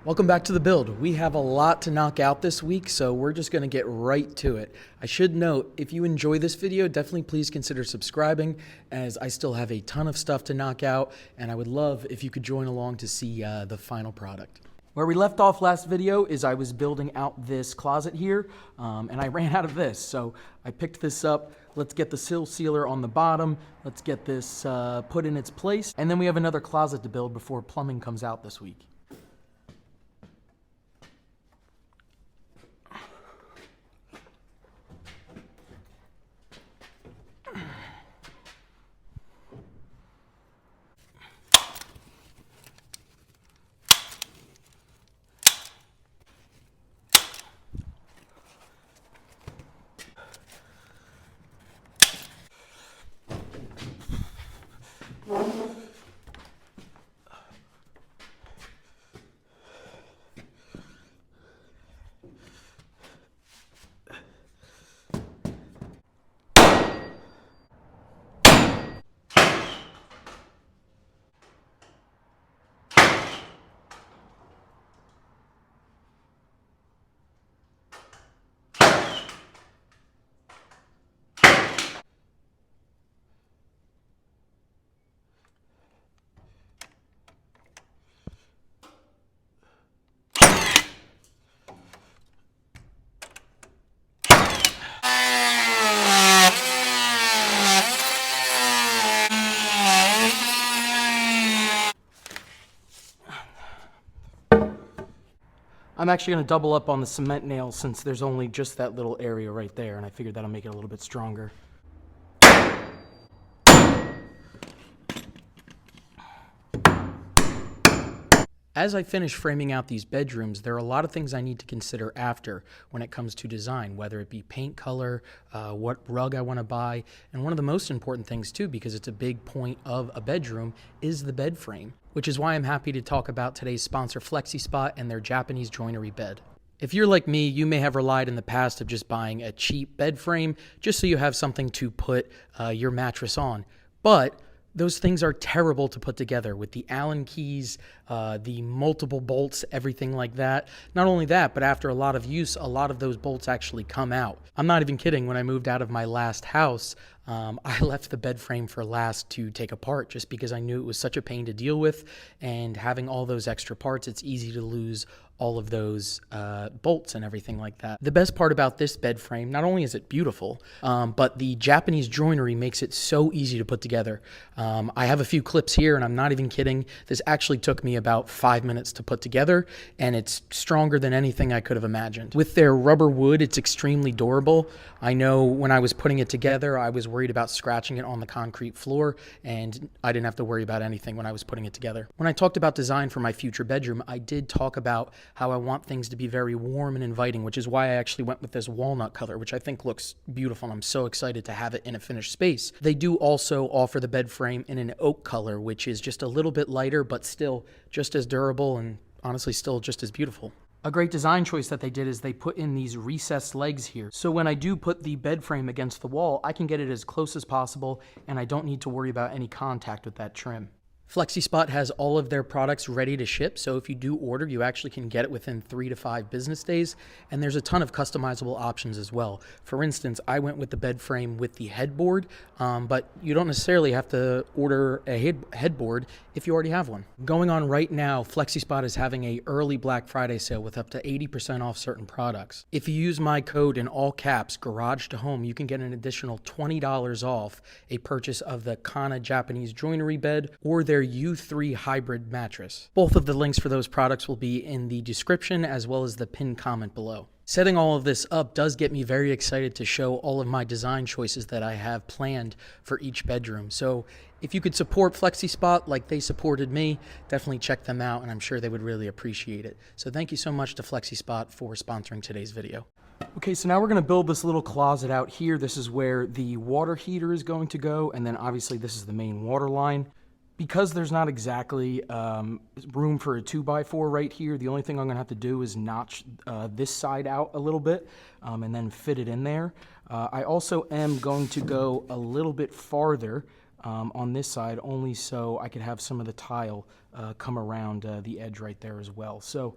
Welcome back to the build. We have a lot to knock out this week, so we're just going to get right to it. I should note, if you enjoy this video, definitely please consider subscribing, as I still have a ton of stuff to knock out, and I would love if you could join along to see the final product. Where we left off last video is I was building out this closet here, and I ran out of this, so I picked this up. Let's get the sill sealer on the bottom. Let's get this put in its place, and then we have another closet to build before plumbing comes out this week. I'm actually going to double up on the cement nails since there's only just that little area right there, and I figured that'll make it a little bit stronger. As I finish framing out these bedrooms, there are a lot of things I need to consider after when it comes to design, whether it be paint color, what rug I want to buy, and one of the most important things too, because it's a big point of a bedroom, is the bed frame, which is why I'm happy to talk about today's sponsor FlexiSpot and their Japanese joinery bed. If you're like me, you may have relied in the past of just buying a cheap bed frame just so you have something to put your mattress on, but those things are terrible to put together with the Allen keys, the multiple bolts, everything like that. Not only that, but after a lot of use, a lot of those bolts actually come out. I'm not even kidding. When I moved out of my last house, I left the bed frame for last to take apart just because I knew it was such a pain to deal with, and having all those extra parts, it's easy to lose all of those bolts and everything like that. The best part about this bed frame, not only is it beautiful, but the Japanese joinery makes it so easy to put together. I have a few clips here, and I'm not even kidding. This actually took me about 5 minutes to put together, and it's stronger than anything I could have imagined. With their rubber wood, it's extremely durable. I know when I was putting it together, I was worried about scratching it on the concrete floor, and I didn't have to worry about anything when I was putting it together. When I talked about design for my future bedroom, I did talk about how I want things to be very warm and inviting, which is why I actually went with this walnut color, which I think looks beautiful, and I'm so excited to have it in a finished space. They do also offer the bed frame in an oak color, which is just a little bit lighter, but still just as durable and honestly still just as beautiful. A great design choice that they did is they put in these recessed legs here. So when I do put the bed frame against the wall, I can get it as close as possible, and I don't need to worry about any contact with that trim. FlexiSpot has all of their products ready to ship, so if you do order, you actually can get it within 3 to 5 business days, and there's a ton of customizable options as well. For instance, I went with the bed frame with the headboard, but you don't necessarily have to order a headboard if you already have one. Going on right now, FlexiSpot is having a early Black Friday sale with up to 80% off certain products. If you use my code in all caps, GarageToHome, you can get an additional $20 off a purchase of the Kana Japanese Joinery Bed or their U3 Hybrid Mattress. Both of the links for those products will be in the description as well as the pinned comment below. Setting all of this up does get me very excited to show all of my design choices that I have planned for each bedroom. So if you could support FlexiSpot like they supported me, definitely check them out, and I'm sure they would really appreciate it. So thank you so much to FlexiSpot for sponsoring today's video. Okay, so now we're going to build this little closet out here. This is where the water heater is going to go, and then obviously this is the main water line. Because there's not exactly room for a 2x4 right here, the only thing I'm going to have to do is notch this side out a little bit and then fit it in there. I also am going to go a little bit farther on this side, only so I could have some of the tile come around the edge right there as well. So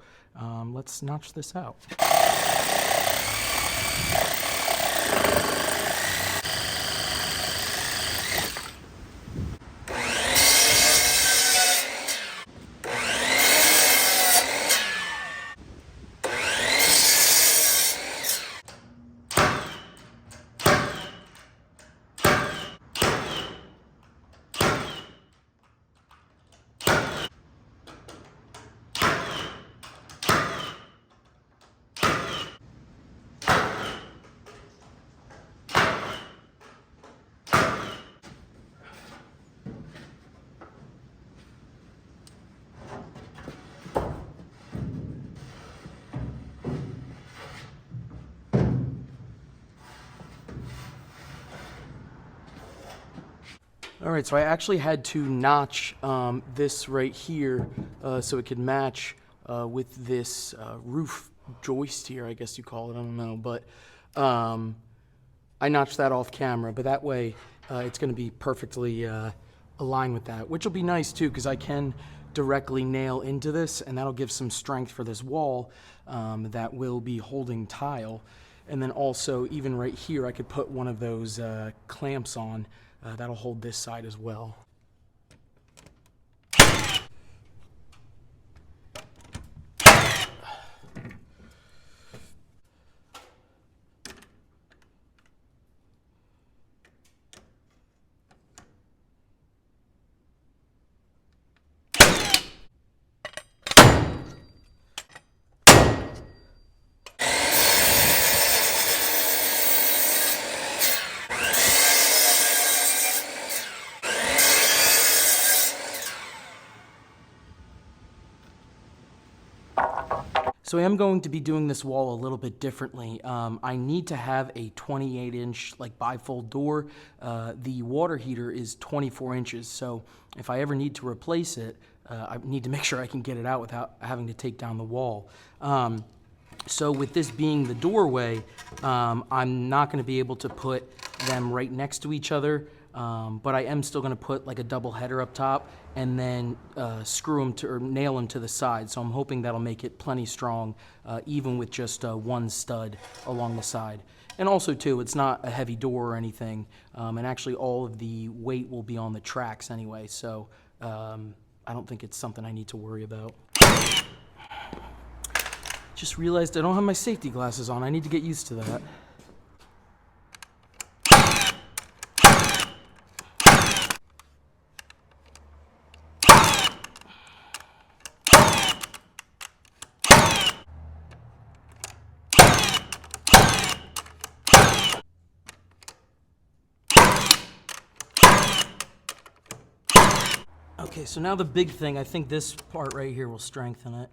let's notch this out. All right, so I actually had to notch this right here so it could match with this roof joist here, I guess you call it, I don't know. But I notched that off camera, but that way it's gonna be perfectly aligned with that, which will be nice too, because I can directly nail into this, and that'll give some strength for this wall that will be holding tile. And then also, even right here, I could put one of those clamps on. That'll hold this side as well. So I am going to be doing this wall a little bit differently. I need to have a 28-inch like bifold door. The water heater is 24 inches, so if I ever need to replace it, I need to make sure I can get it out without having to take down the wall. So with this being the doorway, I'm not going to be able to put them right next to each other, but I am still going to put like a double header up top and then screw them to, or nail them to the side. So I'm hoping that'll make it plenty strong, even with just one stud along the side. And also too, it's not a heavy door or anything, and actually all of the weight will be on the tracks anyway, so I don't think it's something I need to worry about. Just realized I don't have my safety glasses on. I need to get used to that. Okay, so now the big thing, I think this part right here will strengthen it.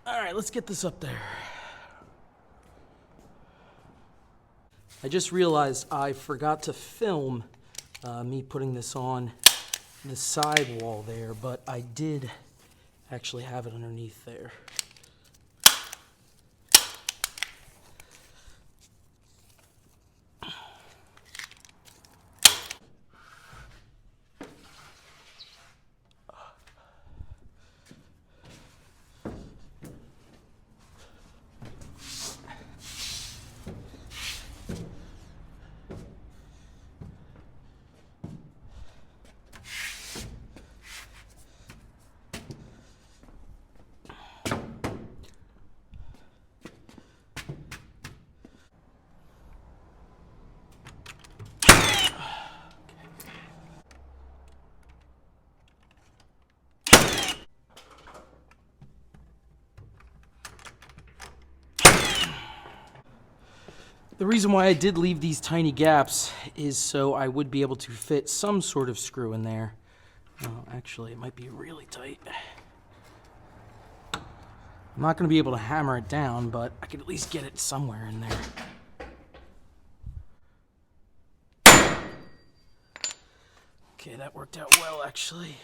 All right, let's get this up there. I just realized I forgot to film me putting this on the side wall there, but I did actually have it underneath there. The reason why I did leave these tiny gaps is so I would be able to fit some sort of screw in there. Well, actually, it might be really tight. I'm not going to be able to hammer it down, but I could at least get it somewhere in there. Okay, that worked out well, actually.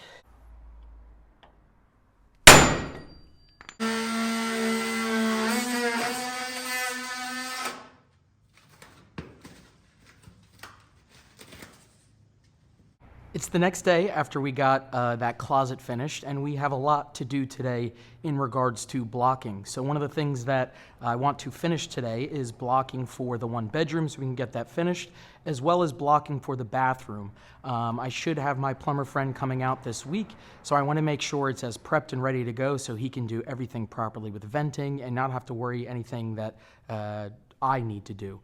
It's the next day after we got that closet finished, and we have a lot to do today in regards to blocking. So one of the things that I want to finish today is blocking for the one bedroom so we can get that finished, as well as blocking for the bathroom. I should have my plumber friend coming out this week, so I want to make sure it's as prepped and ready to go so he can do everything properly with venting and not have to worry anything that I need to do.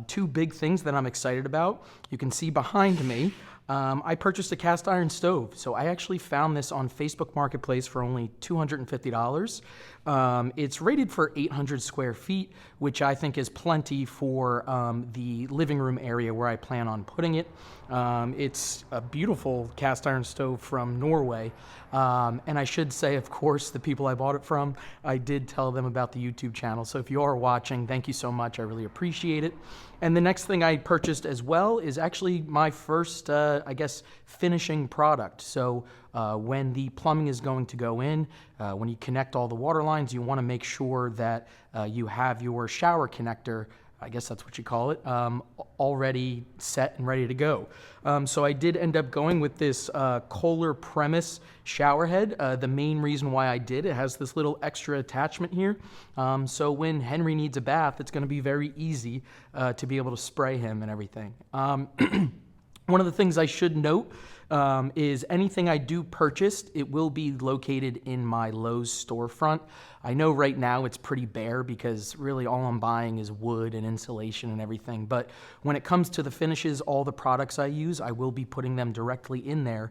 Two big things that I'm excited about. You can see behind me, I purchased a cast iron stove. So I actually found this on Facebook Marketplace for only $250. It's rated for 800 square feet, which I think is plenty for the living room area where I plan on putting it. It's a beautiful cast iron stove from Norway. And I should say, of course, the people I bought it from, I did tell them about the YouTube channel. So if you are watching, thank you so much. I really appreciate it. And the next thing I purchased as well is actually my first, I guess, finishing product. So when the plumbing is going to go in, when you connect all the water lines, you want to make sure that you have your shower connector, I guess that's what you call it, already set and ready to go. So I did end up going with this Kohler Premise shower head. The main reason why I did, it has this little extra attachment here. So when Henry needs a bath, it's going to be very easy to be able to spray him and everything. One of the things I should note is anything I do purchase, it will be located in my Lowe's storefront. I know right now it's pretty bare because really all I'm buying is wood and insulation and everything. But when it comes to the finishes, all the products I use, I will be putting them directly in there.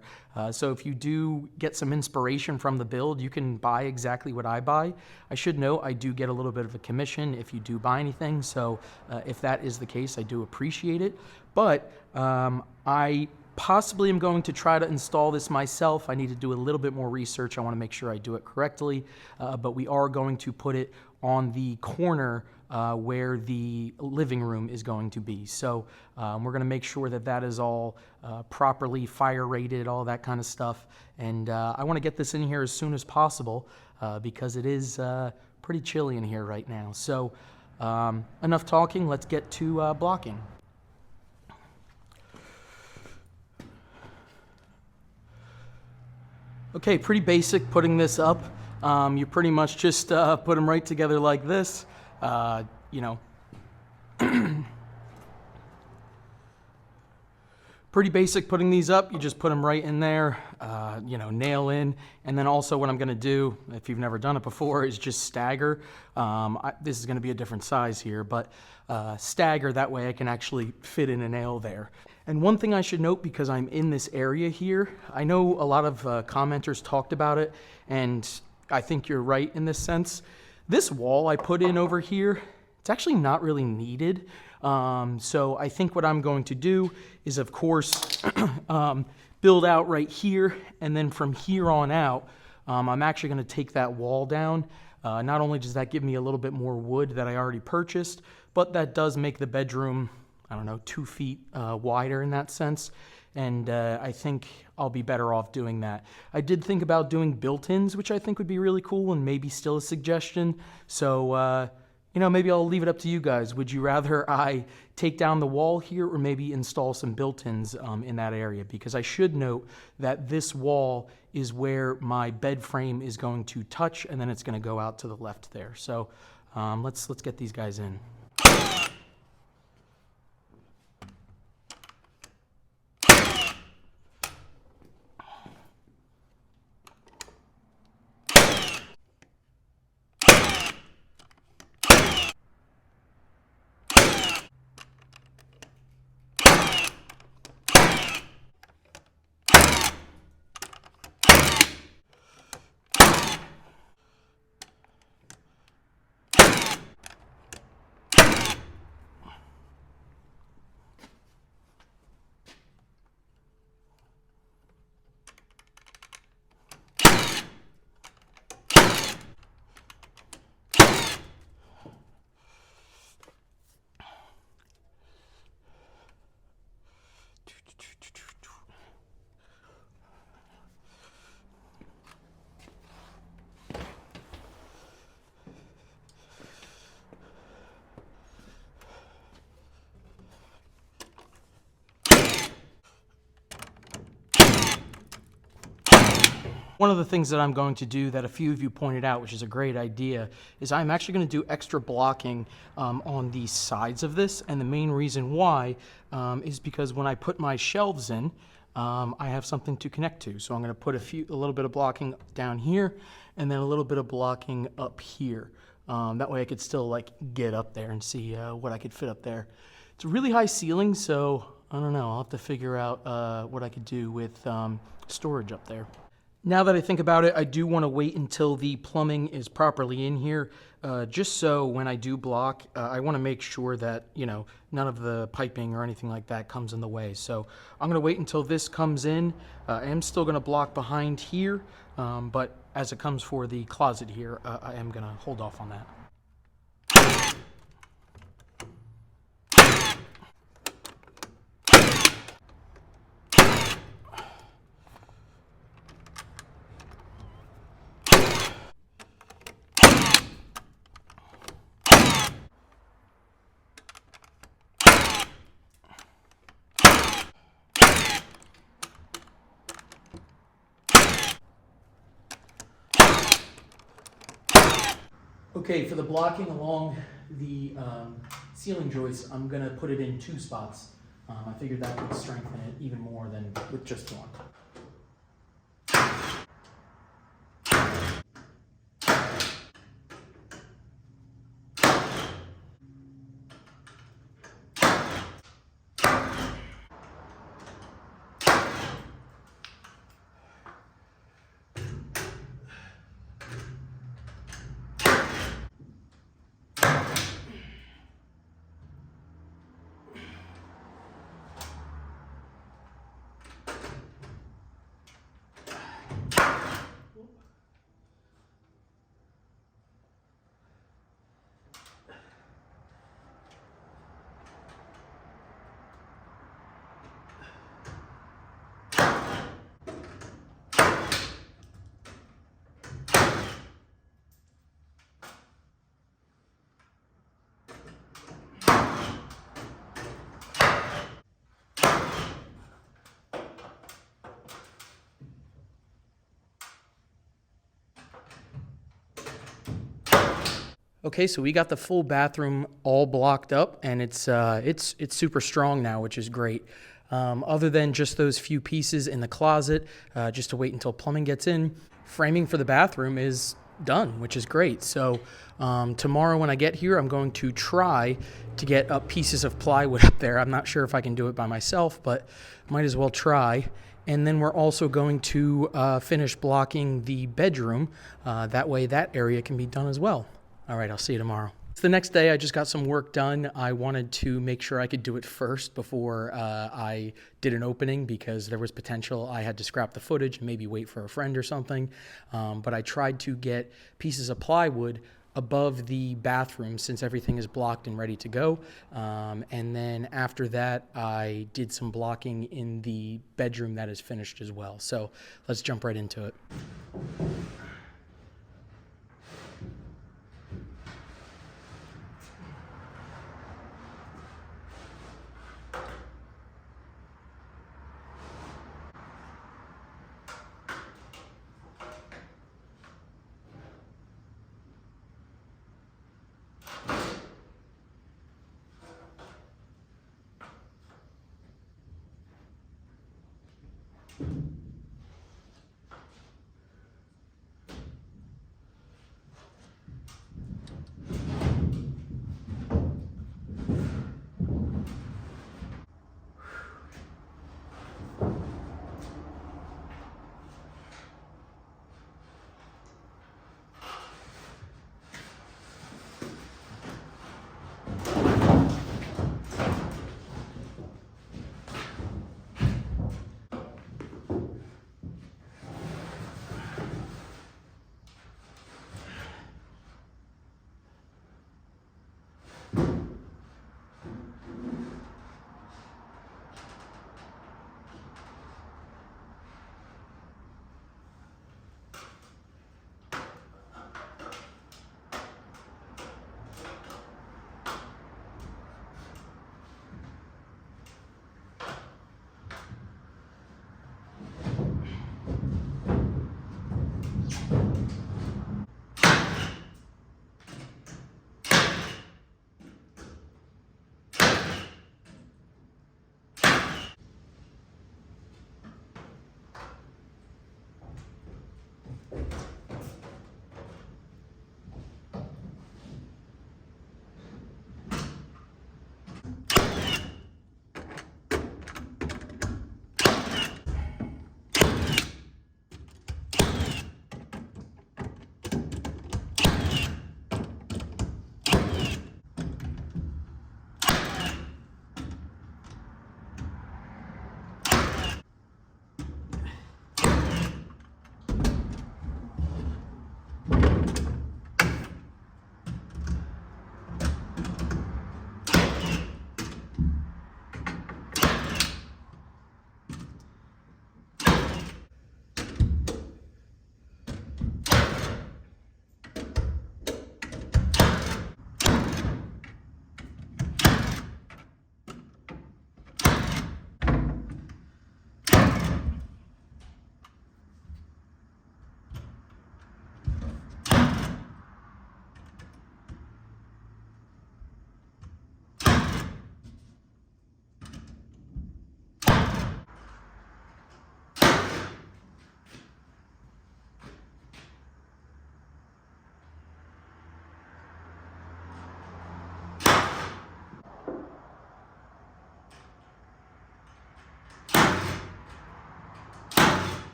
So if you do get some inspiration from the build, you can buy exactly what I buy. I should note I do get a little bit of a commission if you do buy anything. So if that is the case, I do appreciate it. But I possibly am going to try to install this myself. I need to do a little bit more research. I want to make sure I do it correctly, but we are going to put it on the corner where the living room is going to be. So we're going to make sure that that is all properly fire rated, all that kind of stuff. And I want to get this in here as soon as possible because it is pretty chilly in here right now. So enough talking, let's get to blocking. Okay, pretty basic putting this up. You pretty much just put them right together like this, you know. Pretty basic putting these up. You just put them right in there, you know, nail in. And then also what I'm going to do, if you've never done it before, is just stagger. This is going to be a different size here, but stagger, that way I can actually fit in a nail there. And one thing I should note, because I'm in this area here, I know a lot of commenters talked about it, and I think you're right in this sense. This wall I put in over here, it's actually not really needed. So I think what I'm going to do is, of course, build out right here, and then from here on out, I'm actually going to take that wall down. Not only does that give me a little bit more wood that I already purchased, but that does make the bedroom, I don't know, 2 feet wider in that sense. And I think I'll be better off doing that. I did think about doing built-ins, which I think would be really cool and maybe still a suggestion. So, you know, maybe I'll leave it up to you guys. Would you rather I take down the wall here or maybe install some built-ins in that area? Because I should note that this wall is where my bed frame is going to touch, and then it's going to go out to the left there. So let's get these guys in. One of the things that I'm going to do that a few of you pointed out, which is a great idea, is I'm actually going to do extra blocking on the sides of this. And the main reason why is because when I put my shelves in, I have something to connect to. So I'm going to put a little bit of blocking down here and then a little bit of blocking up here. That way I could still like get up there and see what I could fit up there. It's a really high ceiling, so I don't know. I'll have to figure out what I could do with storage up there. Now that I think about it, I do want to wait until the plumbing is properly in here, just so when I do block, I want to make sure that, you know, none of the piping or anything like that comes in the way. So I'm going to wait until this comes in. I am still going to block behind here, but as it comes for the closet here, I am going to hold off on that. Okay, for the blocking along the ceiling joists, I'm going to put it in 2 spots. I figured that would strengthen it even more than with just 1. Okay, so we got the full bathroom all blocked up, and it's super strong now, which is great. Other than just those few pieces in the closet, just to wait until plumbing gets in, framing for the bathroom is done, which is great. So tomorrow when I get here, I'm going to try to get up pieces of plywood up there. I'm not sure if I can do it by myself, but might as well try. And then we're also going to finish blocking the bedroom. That way that area can be done as well. All right, I'll see you tomorrow. It's the next day. I just got some work done. I wanted to make sure I could do it first before I did an opening because there was potential I had to scrap the footage and maybe wait for a friend or something. But I tried to get pieces of plywood above the bathroom since everything is blocked and ready to go. And then after that, I did some blocking in the bedroom that is finished as well. So let's jump right into it.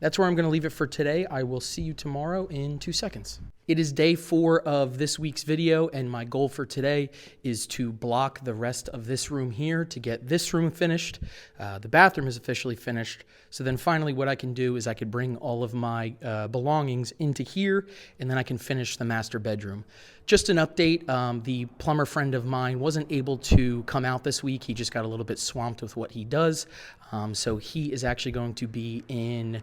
That's where I'm going to leave it for today. I will see you tomorrow in 2 seconds. It is day 4 of this week's video, and my goal for today is to block the rest of this room here to get this room finished. The bathroom is officially finished. So then finally what I can do is I could bring all of my belongings into here, and then I can finish the master bedroom. Just an update, the plumber friend of mine wasn't able to come out this week. He just got a little bit swamped with what he does. So he is actually going to be in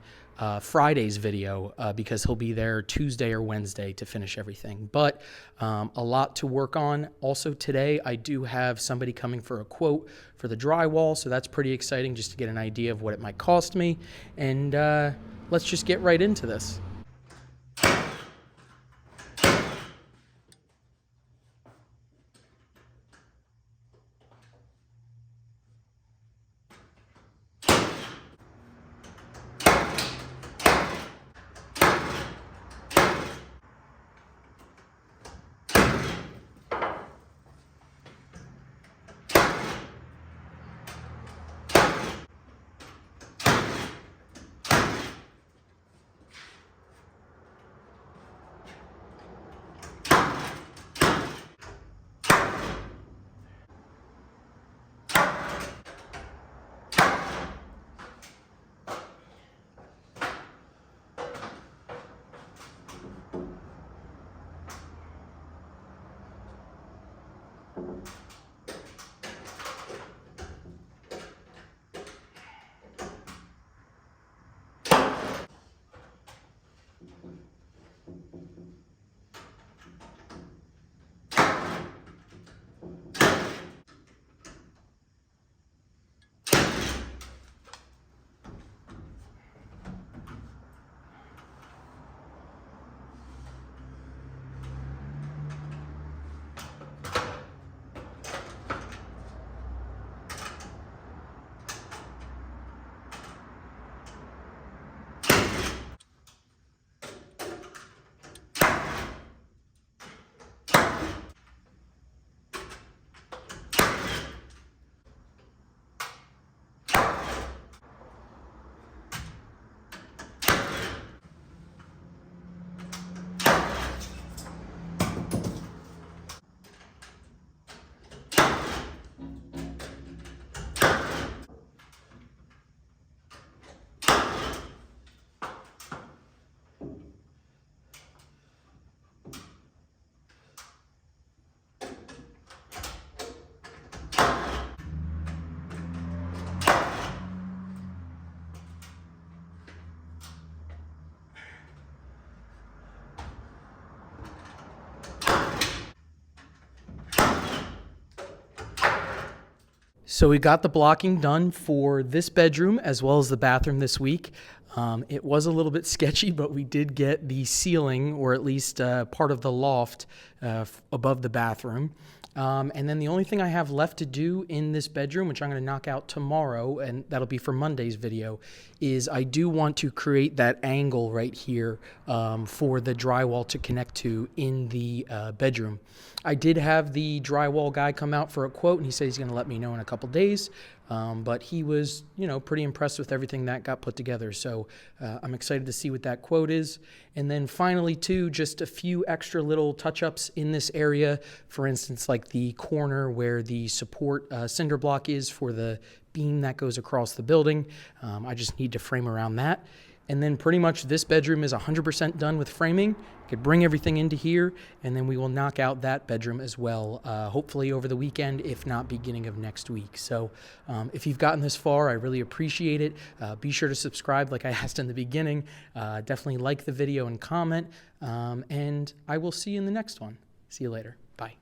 Friday's video because he'll be there Tuesday or Wednesday to finish everything. But a lot to work on. Also today, I do have somebody coming for a quote for the drywall, so that's pretty exciting just to get an idea of what it might cost me. And let's just get right into this. So we got the blocking done for this bedroom as well as the bathroom this week. It was a little bit sketchy, but we did get the ceiling, or at least part of the loft above the bathroom. And then the only thing I have left to do in this bedroom, which I'm going to knock out tomorrow, and that'll be for Monday's video, is I do want to create that angle right here for the drywall to connect to in the bedroom. I did have the drywall guy come out for a quote, and he said he's going to let me know in a couple days. But he was, pretty impressed with everything that got put together. So I'm excited to see what that quote is. And then finally, too, just a few extra little touch-ups in this area. For instance, like the corner where the support cinder block is for the beam that goes across the building. I just need to frame around that. And then pretty much this bedroom is 100% done with framing. I could bring everything into here, and then we will knock out that bedroom as well, hopefully over the weekend, if not beginning of next week. So if you've gotten this far, I really appreciate it. Be sure to subscribe like I asked in the beginning. Definitely like the video and comment, and I will see you in the next one. See you later. Bye.